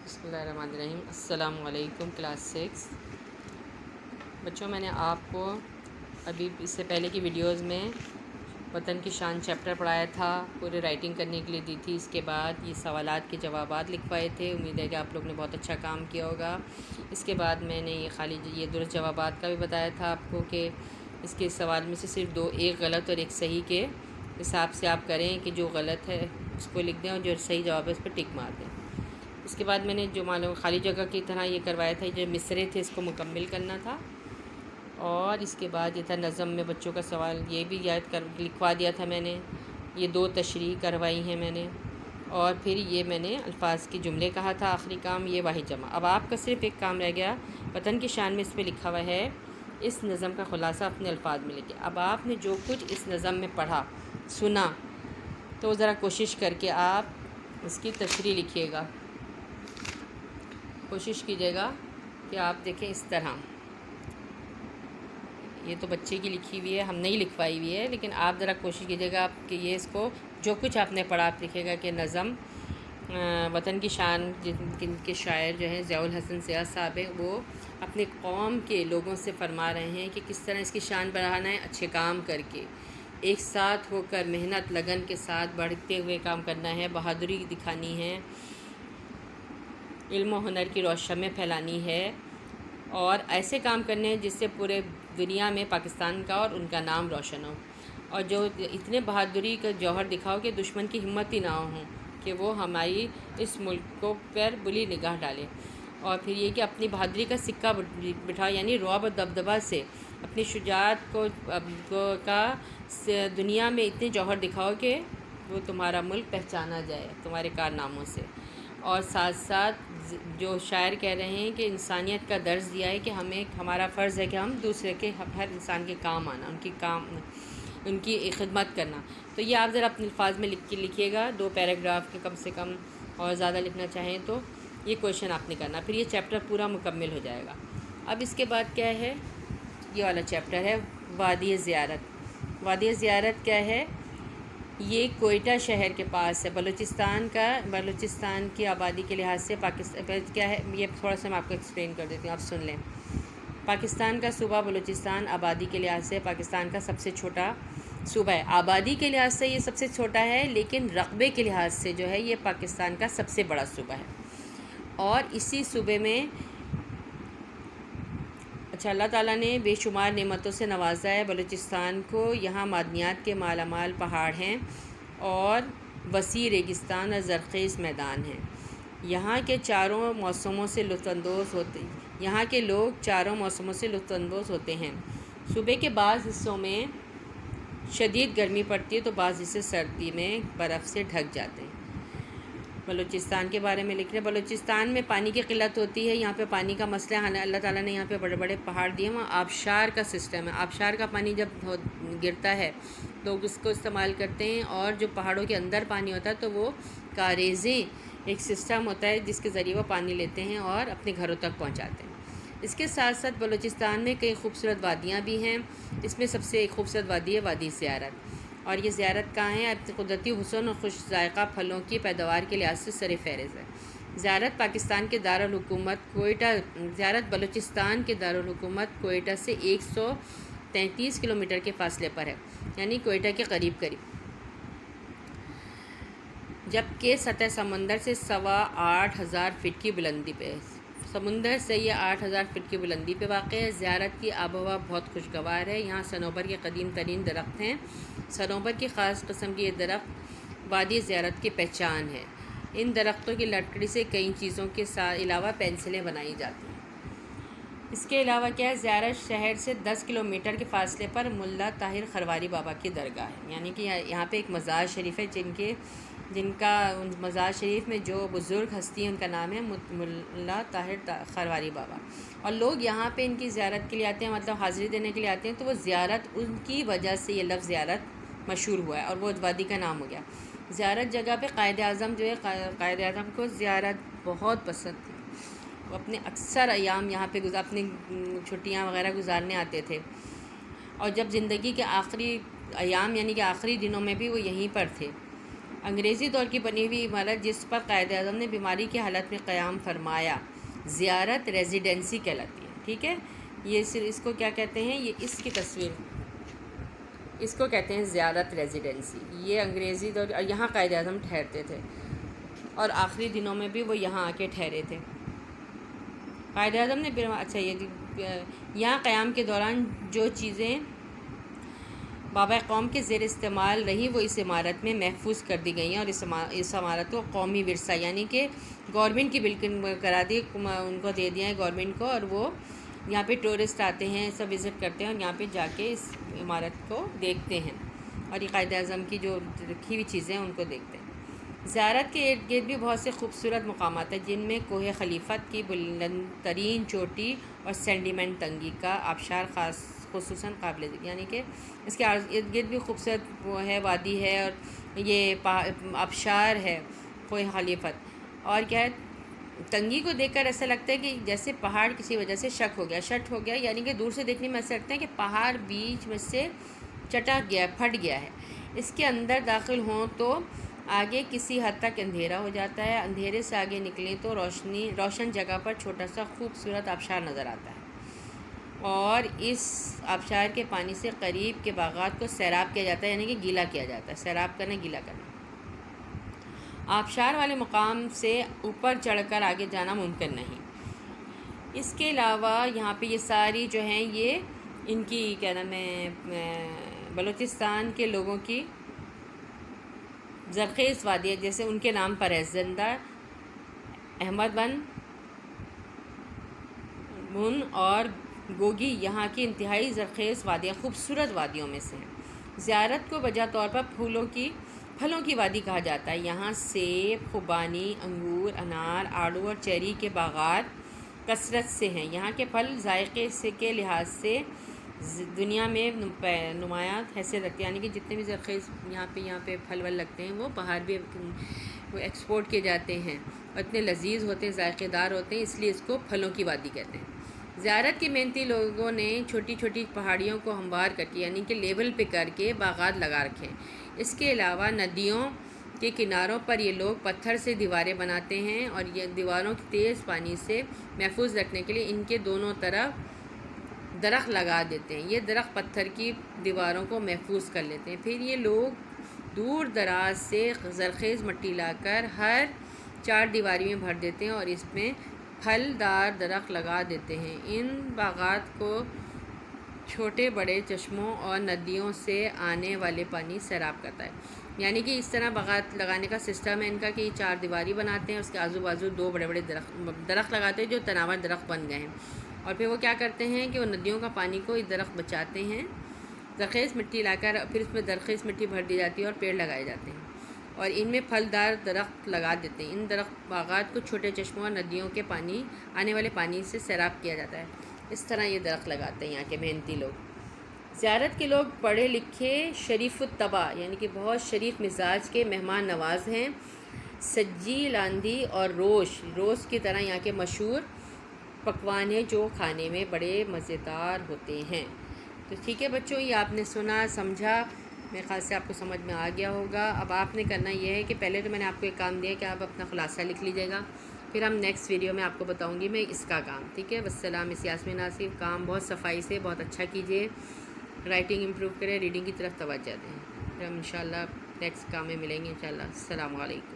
بسم اللہ الرحمن الرحیم۔ السلام علیکم کلاس 6 بچوں، میں نے آپ کو ابھی اس سے پہلے کی ویڈیوز میں وطن کی شان چیپٹر پڑھایا تھا، پورے رائٹنگ کرنے کے لیے دی تھی۔ اس کے بعد یہ سوالات کے جوابات لکھوائے تھے۔ امید ہے کہ آپ لوگ نے بہت اچھا کام کیا ہوگا۔ اس کے بعد میں نے یہ درست جوابات کا بھی بتایا تھا آپ کو کہ اس کے سوال میں سے صرف ایک غلط اور ایک صحیح کے حساب سے آپ کریں کہ جو غلط ہے اس کو لکھ دیں اور جو صحیح جواب ہے اس پہ ٹک مار دیں۔ اس کے بعد میں نے جو معلوم خالی جگہ کی طرح یہ کروایا تھا، جو مصرے تھے اس کو مکمل کرنا تھا، اور اس کے بعد یہ تھا نظم میں بچوں کا سوال، یہ بھی لکھوا دیا تھا میں نے۔ یہ 2 تشریح کروائی ہیں میں نے، اور پھر یہ میں نے الفاظ کے جملے کہا تھا آخری کام، یہ واحد جمع۔ اب آپ کا صرف ایک کام رہ گیا، وطن کی شان میں اس پہ لکھا ہوا ہے اس نظم کا خلاصہ اپنے الفاظ میں لکھیں۔ اب آپ نے جو کچھ اس نظم میں پڑھا سنا تو ذرا کوشش کر کے آپ اس کی تشریح لکھیے گا۔ کوشش کیجیے گا کہ آپ دیکھیں اس طرح، یہ تو بچے کی لکھی ہوئی ہے، ہم نے ہی لکھوائی ہوئی ہے، لیکن آپ ذرا کوشش کیجیے گا آپ کہ یہ اس کو جو کچھ آپ نے پڑھا آپ لکھے گا کہ نظم وطن کی شان جن کے شاعر جو ہیں ضیاء الحسن سیاح صاحب ہیں، وہ اپنے قوم کے لوگوں سے فرما رہے ہیں کہ کس طرح اس کی شان بڑھانا ہے، اچھے کام کر کے، ایک ساتھ ہو کر محنت لگن کے ساتھ بڑھتے ہوئے کام کرنا ہے، بہادری دکھانی ہے، علم و ہنر کی روشنیں پھیلانی ہے، اور ایسے کام کرنے ہیں جس سے پورے دنیا میں پاکستان کا اور ان کا نام روشن ہو، اور جو اتنے بہادری کا جوہر دکھاؤ کہ دشمن کی ہمت ہی نہ ہو کہ وہ ہماری اس ملک کو پر بری نگاہ ڈالے، اور پھر یہ کہ اپنی بہادری کا سکہ بٹھاؤ، یعنی رعب و دبدبہ سے اپنی شجاعت کو دنیا میں اتنے جوہر دکھاؤ کہ وہ تمہارا ملک پہچانا جائے تمہارے کارناموں سے، اور ساتھ ساتھ جو شاعر کہہ رہے ہیں کہ انسانیت کا درس دیا ہے کہ ہمارا فرض ہے کہ ہم دوسرے کے ہر انسان کے کام آنا، ان کی خدمت کرنا۔ تو یہ آپ ذرا اپنے الفاظ میں لکھیے گا، 2 پیراگراف کے کم سے کم، اور زیادہ لکھنا چاہیں تو یہ کویشچن آپ نے کرنا، پھر یہ چیپٹر پورا مکمل ہو جائے گا۔ اب اس کے بعد کیا ہے، یہ والا چیپٹر ہے وادی زیارت۔ وادی زیارت کیا ہے؟ یہ کوئٹہ شہر کے پاس ہے، بلوچستان کی آبادی کے لحاظ سے پاکستان کیا ہے، یہ تھوڑا سا میں آپ کو ایکسپلین کر دیتی ہوں، آپ سن لیں۔ پاکستان کا صوبہ بلوچستان آبادی کے لحاظ سے پاکستان کا سب سے چھوٹا صوبہ ہے۔ آبادی کے لحاظ سے یہ سب سے چھوٹا ہے، لیکن رقبے کے لحاظ سے جو ہے یہ پاکستان کا سب سے بڑا صوبہ ہے، اور اسی صوبے میں اللہ تعالیٰ نے بے شمار نعمتوں سے نوازا ہے بلوچستان کو۔ یہاں معدنیات کے مالا مال پہاڑ ہیں اور وسیع ریگستان اور زرخیز میدان ہیں۔ یہاں کے لوگ چاروں موسموں سے لطف اندوز ہوتے ہیں۔ صوبے کے بعض حصوں میں شدید گرمی پڑتی ہے تو بعض حصے سردی میں برف سے ڈھک جاتے ہیں۔ بلوچستان کے بارے میں لکھ رہے ہیں، بلوچستان میں پانی کی قلت ہوتی ہے، یہاں پہ پانی کا مسئلہ ہے، اللہ تعالیٰ نے یہاں پہ بڑے بڑے پہاڑ دیے ہیں، وہاں آبشار کا سسٹم ہے، آبشار کا پانی جب گرتا ہے لوگ اس کو استعمال کرتے ہیں، اور جو پہاڑوں کے اندر پانی ہوتا ہے تو وہ کاریزیں ایک سسٹم ہوتا ہے جس کے ذریعے وہ پانی لیتے ہیں اور اپنے گھروں تک پہنچاتے ہیں۔ اس کے ساتھ ساتھ بلوچستان میں کئی خوبصورت وادیاں بھی ہیں، اس میں سب سے ایک خوبصورت وادی ہے وادی زیارت، اور یہ زیارت کہاں ہے؟ قدرتی حسن اور خوش ذائقہ پھلوں کی پیداوار کے لحاظ سے سر فہرست ہے۔ زیارت بلوچستان کے دارالحکومت کوئٹہ سے 133 کلومیٹر کے فاصلے پر ہے، یعنی کوئٹہ کے قریب، جبکہ سطح سمندر سے 8,500 فٹ کی بلندی پہ ہے۔ سمندر سے یہ 8,000 فٹ کی بلندی پہ واقع ہے۔ زیارت کی آب و ہوا بہت خوشگوار ہے، یہاں صنوبر کے قدیم ترین درخت ہیں، صنوبر کی خاص قسم کی یہ درخت وادی زیارت کی پہچان ہے۔ ان درختوں کی لکڑی سے کئی چیزوں کے علاوہ پینسلیں بنائی جاتی ہیں۔ اس کے علاوہ کیا ہے، زیارت شہر سے 10 کلومیٹر کے فاصلے پر ملا طاہر خرواری بابا کی درگاہ ہے، یعنی کہ یہاں پہ ایک مزار شریف ہے جن کا مزار شریف میں جو بزرگ ہستی ہیں ان کا نام ہے ملا طاہر خرواری بابا، اور لوگ یہاں پہ ان کی زیارت کے لیے آتے ہیں، مطلب حاضری دینے کے لیے آتے ہیں، تو وہ زیارت ان کی وجہ سے یہ لفظ زیارت مشہور ہوا ہے اور وہ وادی کا نام ہو گیا۔ زیارت جگہ پہ قائد اعظم کو زیارت بہت پسند تھی، وہ اپنے اکثر ایام یہاں پہ اپنی چھٹیاں وغیرہ گزارنے آتے تھے، اور جب زندگی کے آخری ایام یعنی کہ آخری دنوں میں بھی وہ یہیں پر تھے، انگریزی دور کی بنی ہوئی عمارت جس پر قائد اعظم نے بیماری کی حالت میں قیام فرمایا زیارت ریزیڈنسی کہلاتی ہے. ٹھیک ہے، یہ اس کو کیا کہتے ہیں، یہ اس کی تصویر، اس کو کہتے ہیں زیارت ریزیڈنسی. یہ انگریزی دور، یہاں قائد اعظم ٹھہرتے تھے اور آخری دنوں میں بھی وہ یہاں آ کے ٹھہرے تھے. قائد اعظم نے اچھا یہاں قیام کے دوران جو چیزیں بابا قوم کے زیر استعمال رہی وہ اس عمارت میں محفوظ کر دی گئی ہیں، اور اس عمارت کو قومی ورثہ یعنی کہ گورنمنٹ کی بالکل کرا دی، ان کو دے دیا ہے گورنمنٹ کو، اور وہ یہاں پہ ٹورسٹ آتے ہیں، سب وزٹ کرتے ہیں اور یہاں پہ جا کے اس عمارت کو دیکھتے ہیں اور یہ قائد اعظم کی جو رکھی ہوئی چیزیں ہیں ان کو دیکھتے ہیں. زیارت کے ارد گرد بھی بہت سے خوبصورت مقامات ہیں، جن میں کوہ خلیفت کی بلند ترین چوٹی اور سینڈیمنٹ تنگی کا آبشار خصوصاً قابل ذکر، یعنی کہ اس کے ارد گرد بھی خوبصورت وہ ہے، وادی ہے اور یہ آبشار ہے کوہ خلیفت. اور کیا ہے، تنگی کو دیکھ کر ایسا لگتا ہے کہ جیسے پہاڑ کسی وجہ سے شٹ ہو گیا، یعنی کہ دور سے دیکھنے میں ایسا لگتا ہے کہ پہاڑ بیچ میں سے چٹک گیا، پھٹ گیا ہے. اس کے اندر داخل ہوں تو آگے کسی حد تک اندھیرا ہو جاتا ہے، اندھیرے سے آگے نکلیں تو روشن جگہ پر چھوٹا سا خوبصورت آبشار نظر آتا ہے، اور اس آبشار کے پانی سے قریب کے باغات کو سیراب کیا جاتا ہے، یعنی کہ گیلا کیا جاتا ہے. سیراب کرنا، گیلا کرنا. آبشار والے مقام سے اوپر چڑھ کر آگے جانا ممکن نہیں. اس کے علاوہ یہاں پہ یہ ساری جو ہیں یہ ان کی کیا نام ہے، بلوچستان کے لوگوں کی زرخیز وادی ہے، جیسے ان کے نام پر ہے. زندہ، احمد بن اور گوگی یہاں کی انتہائی زرخیز وادیاں خوبصورت وادیوں میں سے ہیں. زیارت کو بجا طور پر پھلوں کی وادی کہا جاتا ہے. یہاں سیب، خوبانی، انگور، انار، آڑو اور چیری کے باغات کثرت سے ہیں. یہاں کے پھل ذائقے کے لحاظ سے دنیا میں نمایاں حیثیت رکھتے ہیں، یعنی کہ جتنے بھی زرخیز یہاں پہ پھل ول لگتے ہیں وہ باہر بھی ایکسپورٹ کیے جاتے ہیں اور اتنے لذیذ ہوتے ہیں، ذائقے دار ہوتے ہیں، اس لیے اس کو پھلوں کی وادی کہتے ہیں. زیارت کے محنتی لوگوں نے چھوٹی چھوٹی پہاڑیوں کو ہموار کر کے یعنی کہ لیول پہ کر کے باغات لگا رکھے ہیں. اس کے علاوہ ندیوں کے کناروں پر یہ لوگ پتھر سے دیواریں بناتے ہیں، اور یہ دیواروں کی تیز پانی سے محفوظ رکھنے کے لیے ان کے دونوں طرف درخت لگا دیتے ہیں. یہ درخت پتھر کی دیواروں کو محفوظ کر لیتے ہیں. پھر یہ لوگ دور دراز سے زرخیز مٹی لا کر ہر 4 دیواری میں بھر دیتے ہیں اور اس میں پھل دار درخت لگا دیتے ہیں. ان باغات کو چھوٹے بڑے چشموں اور ندیوں سے آنے والے پانی سیراب کرتا ہے. یعنی کہ اس طرح باغات لگانے کا سسٹم ہے ان کا کہ یہ 4 دیواری بناتے ہیں، اس کے آزو بازو 2 بڑے بڑے درخت لگاتے ہیں جو تناور درخت بن گئے ہیں. اور پھر وہ کیا کرتے ہیں کہ وہ ندیوں کا پانی کو یہ درخت بچاتے ہیں، زرخیز مٹی لا کر پھر اس میں زرخیز مٹی بھر دی جاتی ہے اور پیڑ لگائے جاتے ہیں اور ان میں پھل دار درخت لگا دیتے ہیں. ان درخت باغات کو چھوٹے چشموں اور ندیوں کے آنے والے پانی سے سیراب کیا جاتا ہے. اس طرح یہ درخت لگاتے ہیں یہاں کے محنتی لوگ. زیارت کے لوگ پڑھے لکھے، شریف الطبع یعنی کہ بہت شریف مزاج کے مہمان نواز ہیں. سجی، لاندھی اور روس کی طرح یہاں کے مشہور پکوان ہیں جو کھانے میں بڑے مزیدار ہوتے ہیں. تو ٹھیک ہے بچوں، یہ آپ نے سنا سمجھا، میرے خیال سے آپ کو سمجھ میں آ گیا ہوگا. اب آپ نے کرنا یہ ہے کہ پہلے تو میں نے آپ کو ایک کام دیا کہ آپ اپنا خلاصہ لکھ لیجیے گا، پھر ہم نیکسٹ ویڈیو میں آپ کو بتاؤں گی میں اس کا کام. ٹھیک ہے، والسلام. اس یاسمین آصف. کام بہت صفائی سے بہت اچھا کیجیے، رائٹنگ امپروو کریں، ریڈنگ کی طرف توجہ دیں. پھر ہم انشاءاللہ نیکسٹ کام میں ملیں گے انشاءاللہ. السلام علیکم.